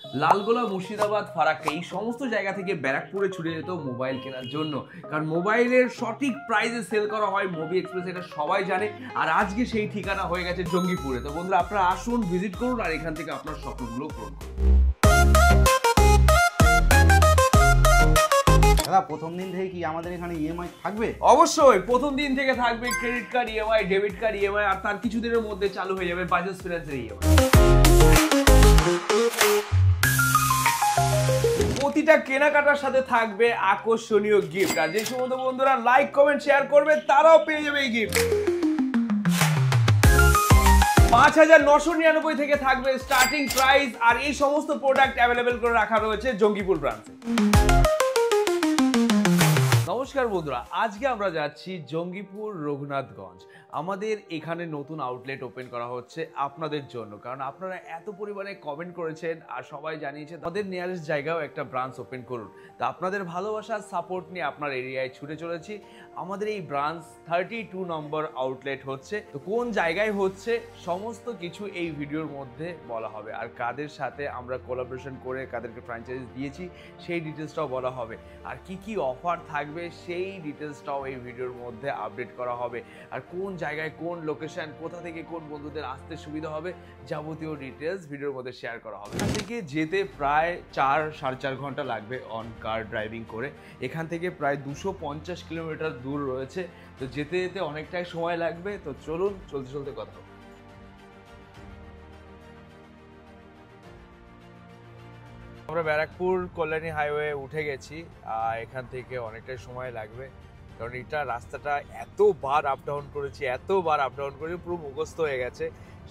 লালগোলা, মুর্শিদাবাদ, ফারাক্কা এই সমস্ত জায়গা থেকে ব্যারাকপুরে ছুটে যেত মোবাইল কেনার জন্য, কারণ মোবাইলের সঠিক প্রাইসে সেল করা হয় মোবি এক্সপ্রেস, এটা সবাই জানে। আর আজকে সেই ঠিকানা হয়ে গেছে জঙ্গিপুরে। তো বন্ধুরা, আপনারা আসুন, ভিজিট করুন আর এখান থেকে আপনার স্বপ্নগুলো পূরণ করুন। দাদা, প্রথম দিন থেকে কি আমাদের এখানে ইএমআই থাকবে? অবশ্যই, প্রথম দিন থেকে থাকবে credit card EMI, debit card EMI, আর তার কিছুদিনের মধ্যে চালু হয়ে যাবে বাজাজ ফিন্যান্সের ইএমআই। প্রতিটা কেনাকাটার সাথে থাকবে আকর্ষণীয় গিফট, আর যে সমস্ত বন্ধুরা লাইক কমেন্ট শেয়ার করবে তারাও পেয়ে যাবে এই গিফট। 5,999 থেকে থাকবে স্টার্টিং প্রাইস, আর এই সমস্ত প্রোডাক্ট অ্যাভেলেবেল করে রাখা রয়েছে জঙ্গিপুর ব্রাঞ্চে। নমস্কার বন্ধুরা, আজকে আমরা যাচ্ছি জঙ্গিপুর রঘুনাথগঞ্জ। আমাদের এখানে নতুন আউটলেট ওপেন করা হচ্ছে আপনাদের জন্য, কারণ আপনারা এত পরিমাণে কমেন্ট করেছেন আর সবাই জানিয়েছেন আমাদের নিয়ারেস্ট জায়গাও একটা ব্রাঞ্চ ওপেন করুন। তো আপনাদের ভালোবাসার সাপোর্ট নিয়ে আপনার এরিয়ায় ছুটে চলেছি। আমাদের এই ব্রাঞ্চ 32 নম্বর আউটলেট হচ্ছে। তো কোন জায়গায় হচ্ছে সমস্ত কিছু এই ভিডিওর মধ্যে বলা হবে, আর কাদের সাথে আমরা কোলাবোরেশন করে কাদেরকে ফ্র্যাঞ্চাইজ দিয়েছি সেই ডিটেলসটাও বলা হবে, আর কি কি অফার থাকবে সেই ডিটেলসটাও এই ভিডিওর মধ্যে আপডেট করা হবে, আর কোন জায়গায় কোন লোকেশন, কোথা থেকে কোন বন্ধুদের আসতে সুবিধা হবে যাবতীয় ডিটেলস ভিডিওর মধ্যে শেয়ার করা হবে। এখান থেকে যেতে প্রায় 4-4.5 ঘন্টা লাগবে অন কার ড্রাইভিং করে। এখান থেকে প্রায় 250 কিলোমিটার দূর রয়েছে, তো যেতে যেতে অনেকটাই সময় লাগবে। তো চলুন, চলতে চলতে কথা হবে। আমরা ব্যারাকপুর কল্যাণী হাইওয়ে উঠে গেছি, আর এখান থেকে অনেকটাই সময় লাগবে, কারণ এটা রাস্তাটা এতবার আপ ডাউন করেছি, পুরো মুখস্থ হয়ে গেছে।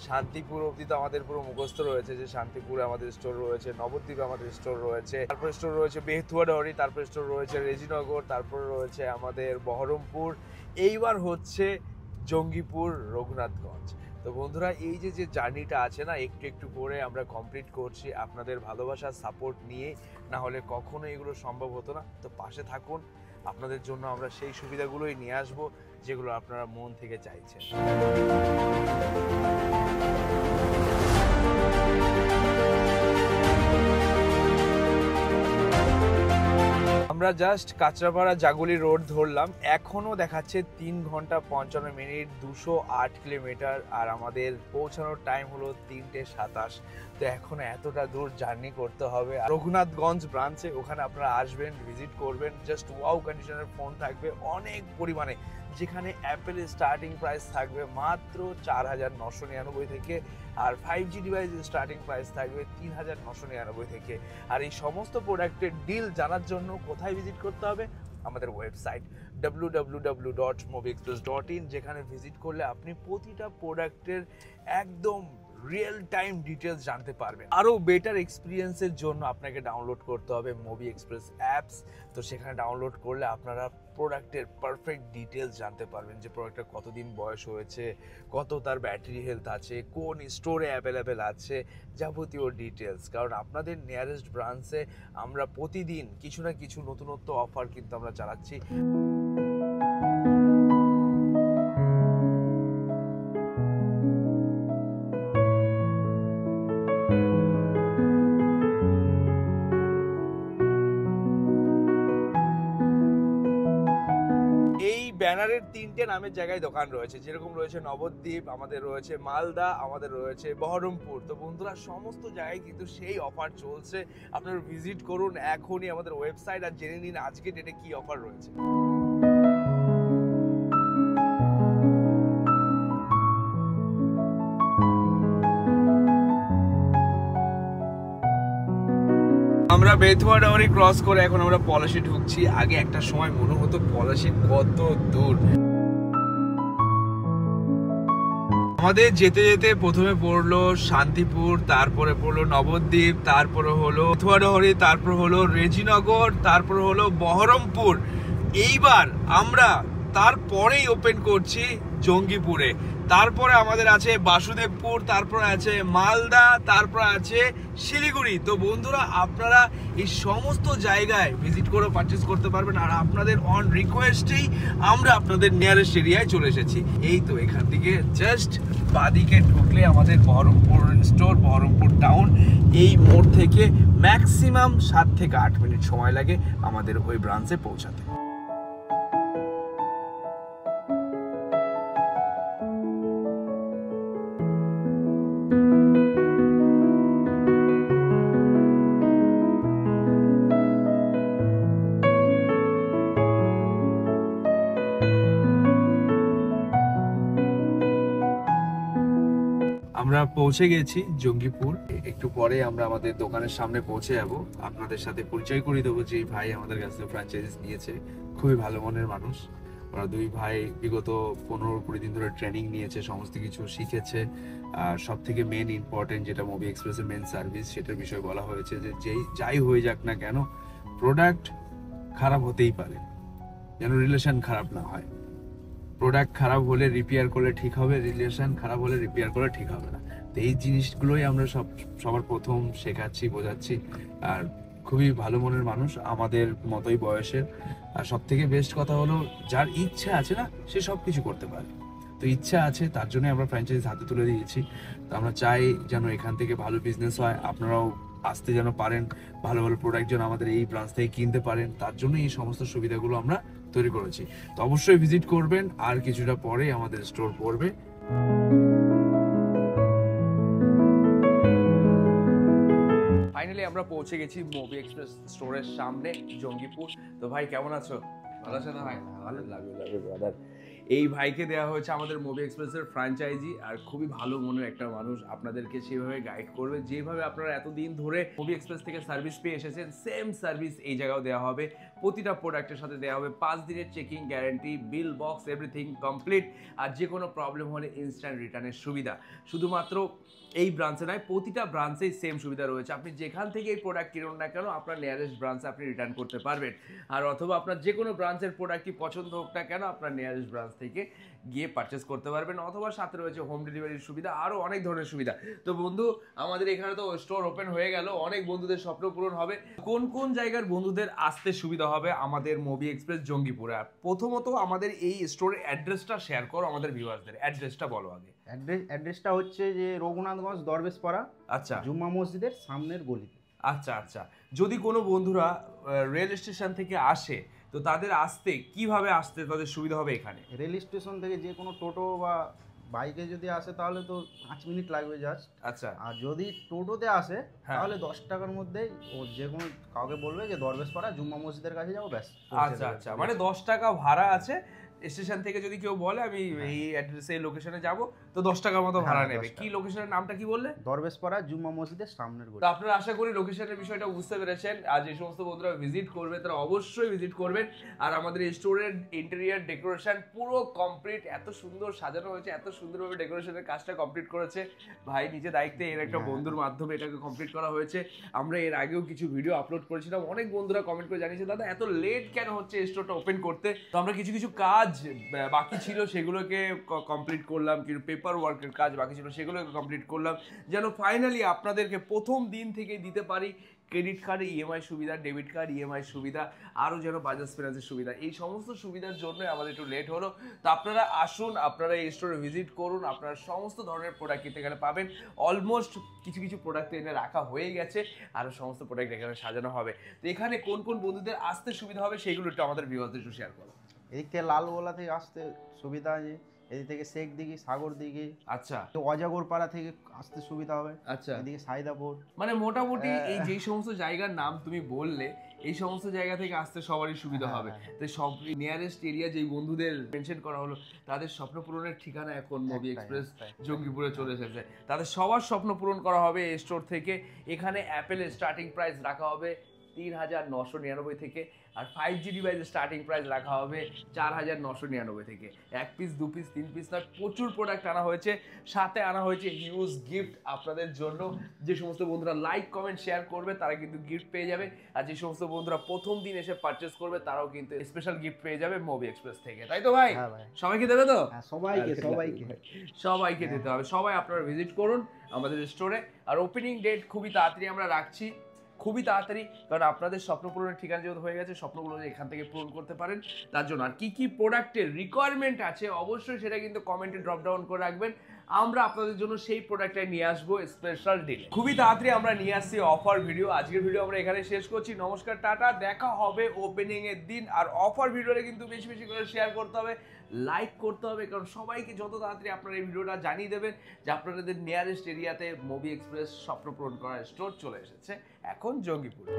শান্তিপুর অবধি তো আমাদের পুরো মুখস্থ রয়েছে যে শান্তিপুরে আমাদের স্টোর রয়েছে, নবদ্বীপে আমাদের স্টোর রয়েছে, তারপরে স্টোর রয়েছে বেথুয়াডহরি, তারপরে স্টোর রয়েছে রেজিনগর, তারপরে রয়েছে আমাদের বহরমপুর, এইবার হচ্ছে জঙ্গিপুর রঘুনাথগঞ্জ। তো বন্ধুরা, এই যে জার্নিটা আছে না, একটু একটু করে আমরা কমপ্লিট করছি আপনাদের ভালোবাসার সাপোর্ট নিয়ে, না হলে কখনো এগুলো সম্ভব হতো না। তো পাশে থাকুন, আপনাদের জন্য আমরা সেই সুবিধাগুলোই নিয়ে আসবো যেগুলো আপনারা মন থেকে চাইছেন। আমরা জাস্ট কাঁচরাপাড়া জাগুলি রোড ধরলাম, এখনো দেখাচ্ছে 3 ঘন্টা 55 মিনিট, 208 কিলোমিটার, আর আমাদের পৌঁছানোর টাইম হলো 3:27। তো এখন এতটা দূর জার্নি করতে হবে রঘুনাথগঞ্জ ব্রাঞ্চে। ওখানে আপনারা আসবেন, ভিজিট করবেন, জাস্ট ওয়াও কন্ডিশনের ফোন থাকবে অনেক পরিমাণে, যেখানে অ্যাপেলের স্টার্টিং প্রাইস থাকবে মাত্র 4,999 থেকে, আর 5G ডিভাইসের স্টার্টিং প্রাইস থাকবে 3,999 থেকে। আর এই সমস্ত প্রোডাক্টের ডিল জানার জন্য কোথায় ভিজিট করতে হবে? আমাদের ওয়েবসাইট www.mobiexpress.in, যেখানে ভিজিট করলে আপনি প্রতিটা প্রোডাক্টের একদম রিয়েল টাইম ডিটেলস জানতে পারবেন। আরও বেটার এক্সপিরিয়েন্সের জন্য আপনাকে ডাউনলোড করতে হবে মোবি এক্সপ্রেস অ্যাপস। তো সেখানে ডাউনলোড করলে আপনারা প্রোডাক্টের পারফেক্ট ডিটেলস জানতে পারবেন, যে প্রোডাক্টটা কতদিন বয়স হয়েছে, কত তার ব্যাটারি হেলথ আছে, কোন স্টোরে অ্যাভেলেবেল আছে, যাবতীয় ডিটেলস। কারণ আপনাদের নিয়ারেস্ট ব্রাঞ্চে আমরা প্রতিদিন কিছু না কিছু নতুনত্ব অফার কিন্তু আমরা চালাচ্ছি। ব্যানারের 3টে নামের জায়গায় দোকান রয়েছে, যেরকম রয়েছে নবদ্বীপ, আমাদের রয়েছে মালদা, আমাদের রয়েছে বহরমপুর। তো বন্ধুরা, সমস্ত জায়গায় কিন্তু সেই অফার চলছে। আপনারা ভিজিট করুন এখনই আমাদের ওয়েবসাইট, আর জেনে নিন আজকে ডেটে কি অফার রয়েছে। আমরা বেথুয়াডহরি ক্রস করে এখন আমরা পলাশী ঢুকছি। আগে একটা সময় মনে হতো পলাশী কত দূর। আমাদের যেতে যেতে প্রথমে পড়লো শান্তিপুর, তারপরে পড়লো নবদ্বীপ, তারপরে হলো বেথুয়াডহরি, তারপর হলো রেজিনগর, তারপর হলো বহরমপুর। এইবার আমরা তারপরেই ওপেন করছি জঙ্গিপুরে। তারপরে আমাদের আছে বাসুদেবপুর, তারপরে আছে মালদা, তারপর আছে শিলিগুড়ি। তো বন্ধুরা আপনারা এই সমস্ত জায়গায় ভিজিট করে পারচেস করতে পারবেন। আর আপনাদের অন রিকোয়েস্টেই আমরা আপনাদের নিয়ারেস্ট এরিয়ায় চলে এসেছি। এই তো এখান থেকে জাস্ট বাদিকে ঢুকলে আমাদের বহরমপুর স্টোর, বহরমপুর টাউন। এই মোড় থেকে ম্যাক্সিমাম 7 থেকে 8 মিনিট সময় লাগে আমাদের ওই ব্রাঞ্চে পৌঁছাতে। আমরা পৌঁছে গেছি জঙ্গিপুর। একটু পরে আমরা আমাদের দোকানের সামনে পৌঁছে যাব। আপনাদের সাথে পরিচয় করিয়ে দেবো যে ভাই আমাদের কাছ থেকে ফ্র্যাঞ্চাইজিস নিয়েছে। খুবই ভালো মনের মানুষ। ওরা দুই ভাই বিগত 15-20 দিন ধরে ট্রেনিং নিয়েছে, সমস্ত কিছু শিখেছে। আর সব থেকে মেন ইম্পর্টেন্ট যেটা মুভি এক্সপ্রেসের মেন সার্ভিস, সেটার বিষয়ে বলা হয়েছে যে যাই হয়ে যাক না কেন, প্রোডাক্ট খারাপ হতেই পারে, যেন রিলেশন খারাপ না হয়। প্রোডাক্ট খারাপ হলে রিপেয়ার করলে ঠিক হবে, রিলেশন খারাপ হলে রিপেয়ার করলে ঠিক হবে না। তো এই জিনিসগুলোই আমরা সবার প্রথম শেখাচ্ছি, বোঝাচ্ছি। আর খুবই ভালো মনের মানুষ, আমাদের মতোই বয়সের। আর সব থেকে বেস্ট কথা হলো, যার ইচ্ছা আছে না, সে সব কিছু করতে পারে। তো ইচ্ছা আছে, তার জন্যই আমরা ফ্র্যাঞ্চাইজি হাতে তুলে দিয়েছি। তো আমরা চাই যেন এখান থেকে ভালো বিজনেস হয়, আপনারাও আসতে যেন পারেন, ভালো ভালো প্রোডাক্ট যেন আমাদের এই ব্রাঞ্চ থেকে কিনতে পারেন। তার জন্য এই সমস্ত সুবিধাগুলো আমরা তৈরি করেছি। তো অবশ্যই ভিজিট করবেন। আর কিছুটা পরে আমাদের স্টোর পড়বে। ফাইনালি আমরা পৌঁছে গেছি মুভি এক্সপ্রেস স্টোরের সামনে, জঙ্গিপুর। তো ভাই কেমন আছো? ভালো আছো না ভাই? ভালো লাগে ব্রাদার। এই ভাইকে দেওয়া হয়েছে আমাদের মুভি এক্সপ্রেসের ফ্র্যাঞ্চাইজি। আর খুবই ভালো মনের একটা মানুষ, আপনাদেরকে সেভাবে গাইড করবে যেভাবে আপনারা এতদিন ধরে মুভি এক্সপ্রেস থেকে সার্ভিস পেয়ে এসেছেন, সেম সার্ভিস এই জায়গাও দেওয়া হবে। প্রতিটা প্রোডাক্টের সাথে দেওয়া হবে 5 দিনের checking guarantee, bill box everything complete. আর যে কোনো প্রবলেম হলে ইনস্ট্যান্ট রিটার্নের সুবিধা। শুধুমাত্র এই ব্রাঞ্চে নয়, প্রতিটা ব্রাঞ্চেই সেম সুবিধা রয়েছে। আপনি যেখান থেকে এই প্রোডাক্ট কিনুন না কেন, আপনার নিয়ারেস্ট ব্রাঞ্চে আপনি রিটার্ন করতে পারবেন। আর অথবা আপনার যে কোনো ব্রাঞ্চের প্রোডাক্টই পছন্দ হোক না কেন, আপনার নিয়ারেস্ট ব্রাঞ্চ থেকে গিয়ে পারচেস করতে পারবেন। অথবা সাথে রয়েছে হোম ডেলিভারির সুবিধা, আরও অনেক ধরনের সুবিধা। তো বন্ধু, আমাদের এখানে তো স্টোর ওপেন হয়ে গেল, অনেক বন্ধুদের স্বপ্ন পূরণ হবে। কোন কোন জায়গার বন্ধুদের আসতে সুবিধা হবে আমাদের মুভি এক্সপ্রেস জঙ্গিপুরে? আর প্রথমত আমাদের এই স্টোরের অ্যাড্রেসটা শেয়ার করো আমাদের ভিউয়ারদের। অ্যাড্রেসটা বলো আগে। অ্যাড্রেসটা হচ্ছে যে রঘুনাথগঞ্জ দরবেশপাড়া, আচ্ছা, জুম্মা মসজিদের সামনের গলিতে। আচ্ছা আচ্ছা। যদি কোনো বন্ধুরা রেল স্টেশন থেকে আসে, তো তাদের আসতে কিভাবে আসতে তাদের সুবিধা হবে এখানে? রেল স্টেশন থেকে যে কোনো টোটো বা বাইকে যদি আসে তাহলে তো 5 মিনিট লাগবে জাস্ট। আচ্ছা। আর যদি টোটোতে আসে তাহলে 10 টাকার মধ্যেই ও যে কোনো কাউকে বলবে যে দরবেশপাড়া জুম্মা মসজিদের কাছে যাবো, ব্যাস। আচ্ছা আচ্ছা, মানে 10 টাকা ভাড়া আছে। স্টেশন থেকে যদি কেউ বলে আমি এই অ্যাড্রেসে এই লোকেশনে যাব, তো 10 টাকার মতো ভাড়া নেবে। কি লোকেশনের নামটা কি বললে? দরবেশপাড়া জুম্মা মসজিদের সামনের গলি। তো আপনারা আশা করি লোকেশনের বিষয়টা বুঝতে পেরেছেন। আর যে সমস্ত বন্ধুরা ভিজিট করবে তারা অবশ্যই ভিজিট করবেন। আর আমাদের এই স্টোরের ইন্টেরিয়ার ডেকোরেশন পুরো কমপ্লিট, এত সুন্দর সাজানো হয়েছে, এত সুন্দরভাবে ডেকোরেশনের কাজটা কমপ্লিট করেছে ভাই নিজে দায়িত্বে। এর একটা বন্ধুর মাধ্যমে এটাকে কমপ্লিট করা হয়েছে। আমরা এর আগেও কিছু ভিডিও আপলোড করেছিলাম, অনেক বন্ধুরা কমেন্ট করে জানিয়েছে দাদা এত লেট কেন হচ্ছে এই স্টোরটা ওপেন করতে। তো আমরা কিছু কিছু কাজ বাকি ছিল সেগুলোকে কমপ্লিট করলাম, কিন্তু পেপার ওয়ার্কের কাজ বাকি ছিল সেগুলোকে কমপ্লিট করলাম, যেন ফাইনালি আপনাদেরকে প্রথম দিন থেকে দিতে পারি ক্রেডিট কার্ড ইএমআই সুবিধা, ডেবিট কার্ড ইএমআই সুবিধা, আরও যেন বাজাজ ফিনান্সের সুবিধা। এই সমস্ত সুবিধার জন্য আমাদের একটু লেট হলো। তো আপনারা আসুন, আপনারা এই স্টোরে ভিজিট করুন, আপনারা সমস্ত ধরনের প্রোডাক্ট কিনতে গেলে পাবেন। অলমোস্ট কিছু কিছু প্রোডাক্ট এনে রাখা হয়ে গেছে, আরও সমস্ত প্রোডাক্ট এখানে সাজানো হবে। তো এখানে কোন কোন বন্ধুদের আসতে সুবিধা হবে সেইগুলো একটু আমাদের ভিউয়ারদের একটু শেয়ার করো। এদিক থেকে লালগোলা থেকে আসতে সুবিধা আছে, এদিক থেকে শেখ দিঘি, সাগর দিঘি, আচ্ছা, তো অজাগর পাড়া থেকে আসতে সুবিধা হবে। আচ্ছা, এদিকে সাইদাপুর, মানে মোটামুটি এই যেই সমস্ত জায়গার নাম তুমি বললে, এই সমস্ত জায়গা থেকে আসতে সবারই সুবিধা হবে। তো সব নিয়ারেস্ট এরিয়া যেই বন্ধুদের মেনশন করা হলো, তাদের স্বপ্ন পূরণের ঠিকানা এখন মুভি এক্সপ্রেস জঙ্গিপুরে চলে এসেছে। তাদের সবার স্বপ্ন পূরণ করা হবে এই স্টোর থেকে। এখানে অ্যাপেলের স্টার্টিং প্রাইস রাখা হবে 3,999 থেকে, আর 5G ডিভাইসের স্টার্টিং প্রাইস রাখা হবে 4,999 থেকে। 1 পিস 2 পিস 3 পিস নয়, প্রচুর প্রোডাক্ট আনা হয়েছে, সাথে আনা হয়েছে হিউজ গিফট আপনাদের জন্য। যে সমস্ত বন্ধুরা লাইক কমেন্ট শেয়ার করবে তারা কিন্তু গিফট পেয়ে যাবে, আর যে সমস্ত বন্ধুরা প্রথম দিন এসে পারচেস করবে তারাও কিন্তু স্পেশাল গিফট পেয়ে যাবে মুভি এক্সপ্রেস থেকে, তাই তো ভাই? হ্যাঁ ভাই, সবাইকে দেবে তো? হ্যাঁ সবাইকে সবাইকে দিতে হবে। সবাই আপনারা ভিজিট করুন আমাদের স্টোরে। আর ওপেনিং ডেট খুবই তাড়াতাড়ি আমরা রাখছি, খুবই তাড়াতাড়ি, কারণ আপনাদের স্বপ্ন পূরণের ঠিকানা যেহেতু হয়ে গেছে, স্বপ্নগুলো এখান থেকে পূরণ করতে পারেন তার জন্য। আর কি কি প্রোডাক্টের রিকোয়ারমেন্ট আছে অবশ্যই সেটা কিন্তু কমেন্টে ড্রপ ডাউন করে রাখবেন, আমরা আপনাদের জন্য সেই প্রোডাক্টটা নিয়ে আসবো স্পেশাল ডিলে। খুবই তাড়াতাড়ি আমরা নিয়ে আসছি অফার ভিডিও। আজকের ভিডিও আমরা এখানে শেষ করছি। নমস্কার, টাটা, দেখা হবে ওপেনিং এর দিন। আর অফার ভিডিওটা কিন্তু বেশি বেশি করে শেয়ার করতে হবে, লাইক করতে হবে, কারণ সবাইকে যত তাড়াতাড়ি আপনারা এই ভিডিওটা জানিয়ে দেবেন যে আপনাদের নিয়ারেস্ট এরিয়াতে মুভি এক্সপ্রেস স্বপ্ন পূরণ করার স্টোর চলে এসেছে এখন জঙ্গিপুরে।